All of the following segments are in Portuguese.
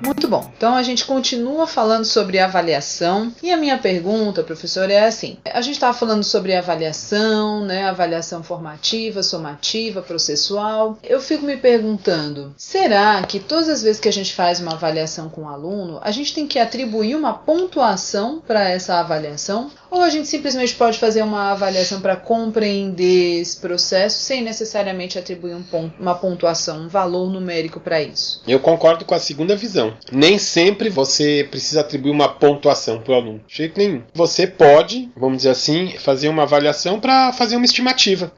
Muito bom, então a gente continua falando sobre avaliação e a minha pergunta, professor, é assim, a gente estava falando sobre avaliação, né, avaliação formativa, somativa, processual, eu fico me perguntando, será que todas as vezes que a gente faz uma avaliação com um aluno, a gente tem que atribuir uma pontuação para essa avaliação? Ou a gente simplesmente pode fazer uma avaliação para compreender esse processo sem necessariamente atribuir uma pontuação, um valor numérico para isso? Eu concordo com a segunda visão. Nem sempre você precisa atribuir uma pontuação para o aluno. De jeito nenhum. Você pode, vamos dizer assim, fazer uma avaliação para fazer uma estimativa,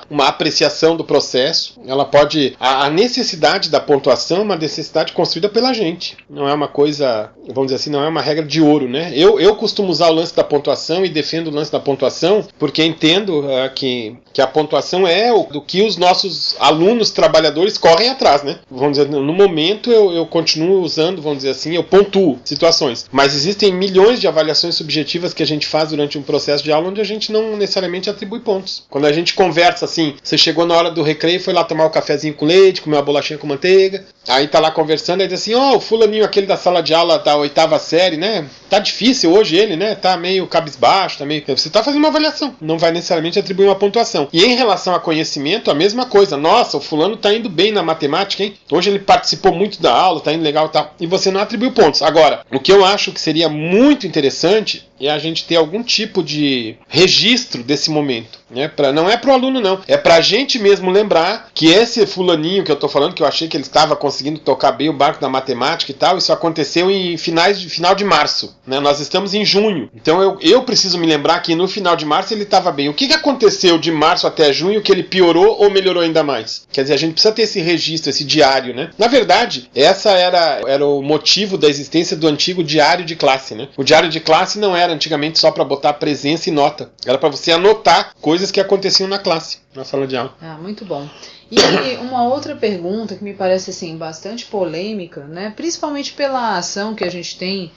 uma apreciação do processo. Ela pode... A necessidade da pontuação é uma necessidade construída pela gente. Não é uma coisa, vamos dizer assim, não é uma regra de ouro, né? Eu costumo usar o lance da pontuação e defendo o lance da pontuação porque entendo que a pontuação é do que os nossos alunos trabalhadores correm atrás, né? Vamos dizer, no momento eu continuo usando, vamos dizer assim, eu pontuo situações, mas existem milhões de avaliações subjetivas que a gente faz durante um processo de aula onde a gente não necessariamente atribui pontos. Quando a gente conversa assim, você chegou na hora do recreio, foi lá tomar um cafezinho com leite, comer uma bolachinha com manteiga, aí tá lá conversando, aí diz assim, o fulaninho aquele da sala de aula da 8ª série, né? Tá difícil hoje ele, né? Tá meio cabisbaixo, tá meio... Você tá fazendo uma avaliação, não vai necessariamente atribuir uma pontuação. E em relação a conhecimento, a mesma coisa. Nossa, o fulano tá indo bem na matemática, hein? Hoje ele participou muito da aula, tá indo legal e tal. E você não atribuiu pontos. Agora, o que eu acho que seria muito interessante é a gente ter algum tipo de registro desse momento, né? Não é pro aluno, não. É pra gente mesmo lembrar que esse fulaninho que eu tô falando, que eu achei que ele estava conseguindo tocar bem o barco da matemática e tal, isso aconteceu em final de março, né? Nós estamos em junho. Então eu preciso me lembrar que no final de março ele estava bem. O que aconteceu de março até junho que ele piorou ou melhorou ainda mais? Quer dizer, a gente precisa ter esse registro, esse diário, né? Na verdade, essa era o motivo da existência do antigo diário de classe, né? O diário de classe não era antigamente só para botar presença e nota. Era para você anotar coisas que aconteciam na classe, na sala de aula. Muito bom. E uma outra pergunta que me parece assim, bastante polêmica, né? Principalmente pela ação que a gente tem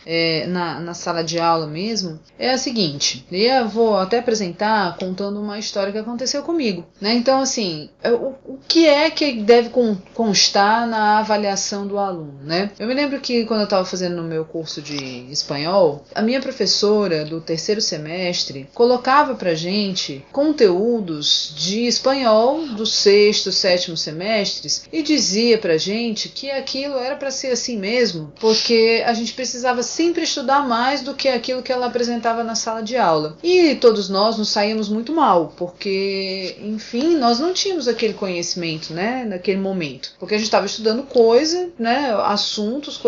na sala de aula mesmo, é a seguinte, eu vou até apresentar contando uma história que aconteceu comigo, né? Então, assim, o que é que deve constar na avaliação do aluno, né? Eu me lembro que quando eu estava fazendo no meu curso de espanhol, a minha professora do 3º semestre colocava pra gente conteúdos de espanhol do 6º, 7º semestres e dizia pra gente que aquilo era para ser assim mesmo, porque a gente precisava sempre estudar mais do que aquilo que ela apresentava na sala de aula. E todos nós nos saímos muito mal, porque, enfim, nós não tínhamos aquele conhecimento, né, naquele momento, porque a gente estava estudando coisa, né, assuntos,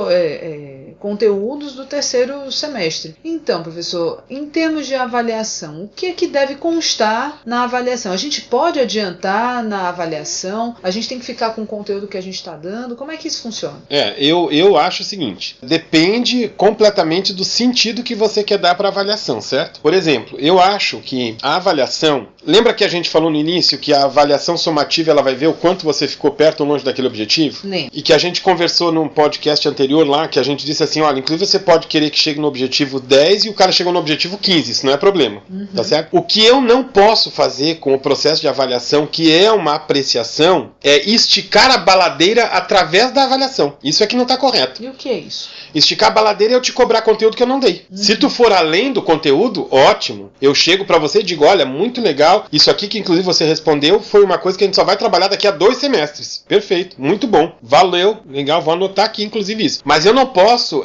conteúdos do 3º semestre. Então, professor, em termos de avaliação, o que é que deve constar na avaliação? A gente pode adiantar na avaliação? A gente tem que ficar com o conteúdo que a gente está dando? Como é que isso funciona? Eu acho o seguinte, depende completamente do sentido que você quer dar para a avaliação, certo? Por exemplo, eu acho que a avaliação... Lembra que a gente falou no início que a avaliação somativa ela vai ver o quanto você ficou perto ou longe daquele objetivo? Nem. E que a gente conversou num podcast anterior lá, que a gente disse assim, olha, inclusive você pode querer que chegue no objetivo 10 e o cara chegou no objetivo 15, isso não é problema, tá certo? O que eu não posso fazer com o processo de avaliação, que é uma apreciação, é esticar a baladeira através da avaliação. Isso é que não está correto. E o que é isso? Esticar a baladeira é eu te cobrar conteúdo que eu não dei. Se tu for além do conteúdo, ótimo. Eu chego pra você e digo, olha, muito legal. Isso aqui que inclusive você respondeu foi uma coisa que a gente só vai trabalhar daqui a 2 semestres. Perfeito, muito bom. Valeu, legal, vou anotar aqui inclusive isso. Mas eu não posso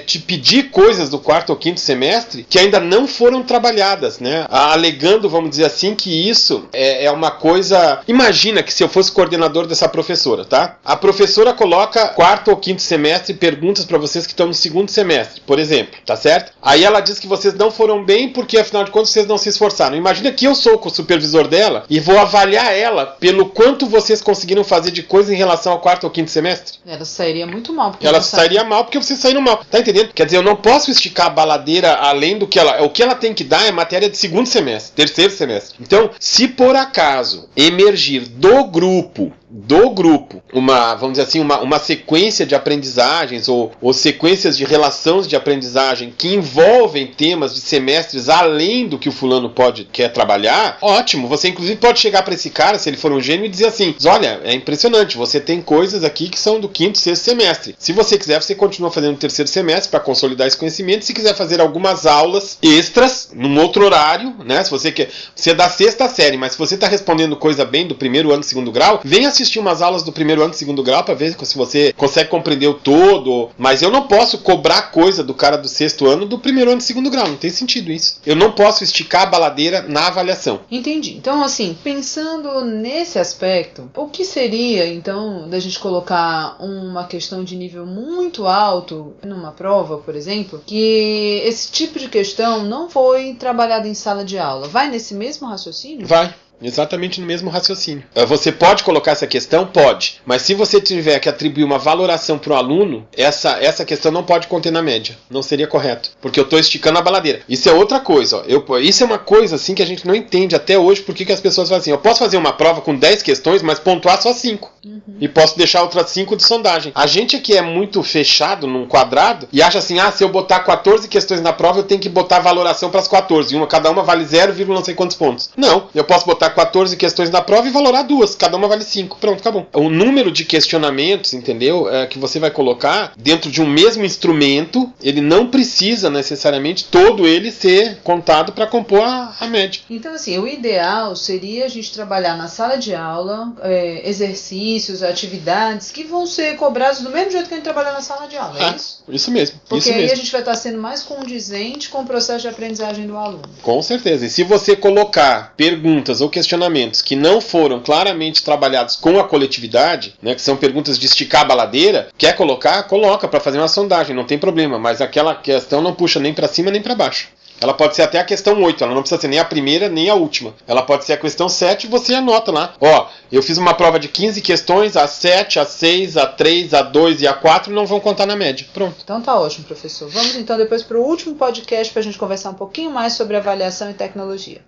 te pedir coisas do 4º ou 5º semestre que ainda não foram trabalhadas, né? Alegando, vamos dizer assim, que isso é uma coisa... Imagina que se eu fosse coordenador dessa professora, tá? A professora coloca 4º ou 5º semestre perguntas pra vocês que estão no 2º semestre, por exemplo, tá certo? Aí ela diz que vocês não foram bem porque afinal de contas vocês não se esforçaram. Imagina que eu sou o supervisor dela e vou avaliar ela pelo quanto vocês conseguiram fazer de coisa em relação ao 4º ou 5º semestre. Ela sairia muito mal. Ela sairia mal porque vocês saíram mal, tá entendendo? Quer dizer, eu não posso esticar a baladeira além do que ela... O que ela tem que dar é matéria de 2º semestre, 3º semestre. Então, se por acaso emergir do grupo do grupo vamos dizer assim, uma sequência de aprendizagens ou sequências de relações de aprendizagem que envolvem temas de semestres além do que o fulano quer trabalhar, ótimo. Você inclusive pode chegar para esse cara, se ele for um gênio, e dizer assim: olha, é impressionante, você tem coisas aqui que são do 5º, 6º semestre. Se você quiser, você continua fazendo o 3º semestre para consolidar esse conhecimento. Se quiser fazer algumas aulas extras num outro horário, né? Se você quer, você é da 6ª série, mas se você está respondendo coisa bem do 1º ano, 2º grau, vem assistir umas aulas do 1º ano, 2º grau para ver se você consegue compreender o todo. Mas eu não posso cobrar coisa do cara do 6º ano do 1º ano, 2º grau. Não tem sentido isso. Eu não posso esticar a baladeira na avaliação. Entendi. Então, assim, pensando nesse aspecto, o que seria, então, da gente colocar uma questão de nível muito alto numa prova, por exemplo, que esse tipo de questão não foi trabalhada em sala de aula? Vai nesse mesmo raciocínio? Vai. Exatamente no mesmo raciocínio. Você pode colocar essa questão? Pode. Mas se você tiver que atribuir uma valoração para o aluno, essa questão não pode conter na média. Não seria correto. Porque eu estou esticando a baladeira. Isso é outra coisa. Isso é uma coisa assim que a gente não entende até hoje porque que as pessoas fazem assim. Eu posso fazer uma prova com 10 questões, mas pontuar só 5. E posso deixar outras 5 de sondagem. A gente aqui é muito fechado num quadrado e acha assim, se eu botar 14 questões na prova, eu tenho que botar valoração para as 14. Cada uma vale 0, não sei quantos pontos. Não. Eu posso botar 14 questões na prova e valorar 2, cada uma vale 5, pronto, acabou. O número de questionamentos, entendeu, que você vai colocar dentro de um mesmo instrumento, ele não precisa necessariamente todo ele ser contado para compor a média. Então, assim, o ideal seria a gente trabalhar na sala de aula, exercícios, atividades que vão ser cobrados do mesmo jeito que a gente trabalha na sala de aula, é isso? Isso mesmo. Porque isso aí mesmo. A gente vai estar sendo mais condizente com o processo de aprendizagem do aluno. Com certeza. E se você colocar perguntas ou questionamentos que não foram claramente trabalhados com a coletividade, né, que são perguntas de esticar a baladeira, quer colocar? Coloca para fazer uma sondagem, não tem problema, mas aquela questão não puxa nem para cima nem para baixo. Ela pode ser até a questão 8, ela não precisa ser nem a primeira nem a última. Ela pode ser a questão 7 e você anota lá. Eu fiz uma prova de 15 questões, a 7, a 6, a 3, a 2 e a 4 não vão contar na média. Pronto. Então tá ótimo, professor. Vamos então depois para o último podcast para a gente conversar um pouquinho mais sobre avaliação e tecnologia.